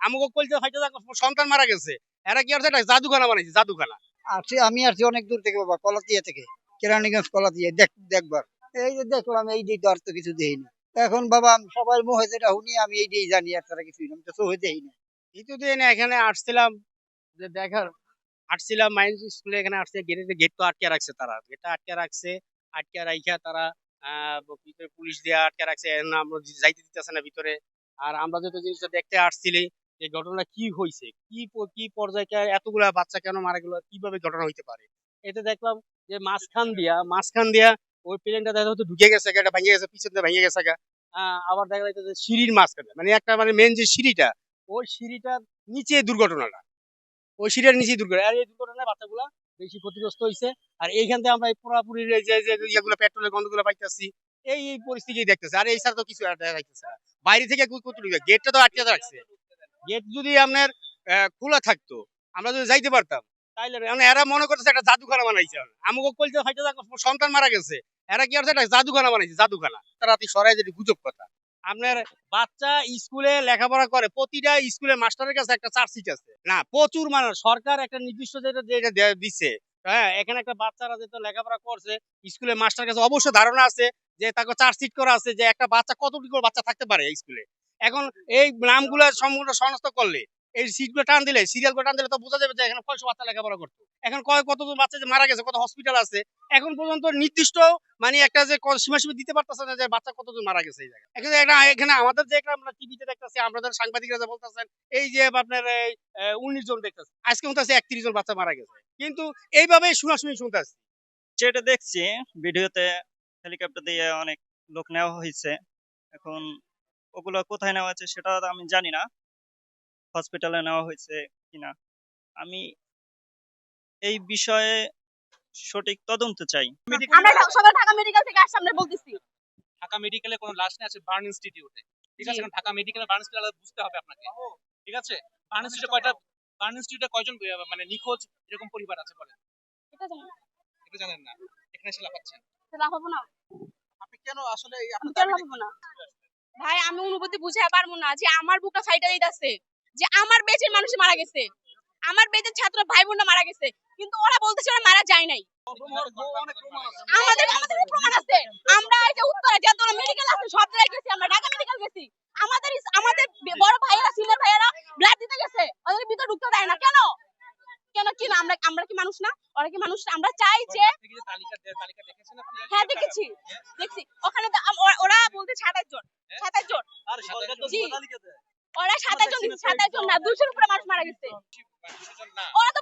আমাকে কইতে হয়তো সন্তান মারা গেছে, এরা কি করছে, একটা জাদুখানা বানাইছে, জাদুখানা। আমি আসছি অনেক দূর থেকে বাবা, কলাতিয়া থেকে, কেরানীগঞ্জ কলাতিয়া দেখবার। এই যে দেখলাম, এই দিক আর তো কিছু দেইনি। এখন বাবা সবাই মুখে যেটা শুনি আমি এইটাই জানি, আর তারা কিছুই না, আমি তো চোখে দেই না। কিছুদিন এখানে আসছিলাম, যে দেখার আসছিলাম মাইন্স স্কুলে, এখানে আসছে, গেট তো আটকে রাখছে, তারা গেটটা আটকে রাখছে। আটকে রাইখা তারা ভিতরে পুলিশ দিয়ে আটকে রাখছে, এর না আমরা যাইতে দিতেছে না ভিতরে। আর আমরা যেহেতু জিনিসটা দেখতে আসছিলি, যে ঘটনা কি হয়েছে, কি পর্যায়ে এতগুলা বাচ্চা কেন মারা গেল, কিভাবে ঘটনা হইতে পারে। এতে দেখলাম যে মাঝখান দিয়া ওই প্লেনটা দেখা হয়তো ঢুকে গেছে, একটা ভেঙে গেছে, পিছন দিয়ে ভেঙে গেছে গা। আবার দেখা যাচ্ছে যে সিঁড়ির মাঝখানে, মানে একটা মানে মেন যে সিঁড়িটা, ওই সিঁড়িটার নিচে দুর্ঘটনাটা, ওই সিটের নিচেই দুর্ঘটনা। আর এই দুর্ঘটনায় বাচ্চাগুলা বেশি ক্ষতিগ্রস্ত হয়েছে। আর এইখান থেকে আমরা এই পুরাপুরি যে ইয়েগুলো, পেট্রোলের গন্ধগুলো পাইতেছি, এই পরিস্থিতি দেখতেছে। আর এই ছাড়া তো কিছু আর দেখা যাইতেছে না। বাইরে থেকে কতটুকু, গেটটা তো আটকে রাখছে। গেট যদি আপনার খোলা থাকতো, আমরা যদি যাইতে পারতাম, তাইলে মানে এরা মনে করতেছে একটা জাদুখানা বানাইছে। আমাকে কইতে হয়তো সন্তান মারা গেছে, এরা কি করছে, একটা জাদুখানা বানাইছে, জাদুখানা। রাতে সরাই যেটি গুজব কথা। আপনার বাচ্চা স্কুলে লেখাপড়া করে, প্রতিটা স্কুলে মাস্টারের কাছে একটা চার্জশিট আছে না, প্রচুর মানুষ, সরকার একটা নির্দিষ্ট যেটা যেটা দিচ্ছে। হ্যাঁ, এখানে একটা বাচ্চারা যেটা লেখাপড়া করছে, স্কুলে মাস্টার কাছে অবশ্য ধারণা আছে, যে তাকে চার্জশিট করা আছে, যে একটা বাচ্চা কতটুকু বাচ্চা থাকতে পারে স্কুলে। এখন এই নামগুলো সম্পূর্ণ শনাক্ত করলে, এই সিটগুলো টান দিলে, সিরিয়ালগুলো টান দিলে তো বোঝা যাবে যে এখানে কয়শো বাচ্চা লেখাপড়া করতো। এখন কতজন বাচ্চা যে মারা গেছে, কত হসপিটাল আছে, এখন পর্যন্ত নির্দিষ্ট মানে একটা যে সীমা দিতে পারতেছে না, যে বাচ্চা কতজন মারা গেছে এই জায়গায়। এখানে আমাদের যে আমরা টিভিতে দেখতেছি, আমাদের সাংবাদিকরা যে বলতেছেন, এই যে আপনার এই 19 জন দেখতেছে, আজকে মতো 31 জন বাচ্চা মারা গেছে, কিন্তু এইভাবে শোনাশুনি শুনতেছি। যেটা দেখছি ভিডিওতে, হেলিকপ্টার দিয়ে অনেক লোক নেওয়া হয়েছে। এখন ওগুলো কোথায় নেওয়া হয়েছে সেটা তো আমি জানি না, হসপিটালে নেওয়া হয়েছে কিনা। আমি এই বিষয়ে সঠিক তদন্ত চাই। আমরা সবাই ঢাকা মেডিকেল থেকে আসছি, আমরা বলতেছি ঢাকা মেডিকেলে কোনো লাশ নেই, আছে বার্ন ইনস্টিটিউটে। ঠিক আছে, কারণ ঢাকা মেডিকেলে বার্ন ইনস্টিটিউট বুঝতে হবে আপনাকে। ঠিক আছে, বার্ন ইনস্টিটিউটে বার্ন ইনস্টিটিউটে কয়জন মানে নিখোঁজ এরকম পরিবার আছে বলেন? এটা জানি না। এটা জানেন না, এখানে এসে লাফাচ্ছেন। লাভ হবো না, আপনি কেন আসলে আমি কেন লাভ হবো না ভাই? আমি অনুভূতি বুঝাতে পারবো না যে আমার বুকটা ফাইটা দিতেছে, যে আমার বেঁচে মানুষ মারা গেছে, আমার বেঁচে ছাত্র ভাই বোনরা মারা গেছে, কিন্তু ওরা বলতেছে ওরা মারা যায় নাই। আমাদের আমাদের প্রমাণ আছে। আমরা এই যে উত্তরে যত মেডিকেল আছে সব জায়গায় গেছি, আমরা ঢাকা মেডিকেল গেছি। আমাদের আমাদের বড় ভাইয়েরা, সিনিয়র ভাইয়েরা ব্লাড দিতে গেছে, ওদের ভিতরে ঢুকতে দেয় না কেন? কেন কি না, আমরা আমরা কি মানুষ না? ওরা কি মানুষ না? আমরা চাই যে তালিকা দেখেছেন আপনি? হ্যাঁ দেখেছি, দেখছি ওখানে তো ওরা বলতে 27 জন, 27 জন। আর সরকার তো জি। তালিকা দেয়। ওরা 27 জন দিচ্ছে, 27 জন না, 200 এর উপরে মানুষ মারা গেছে। সেজন না। ওরা তো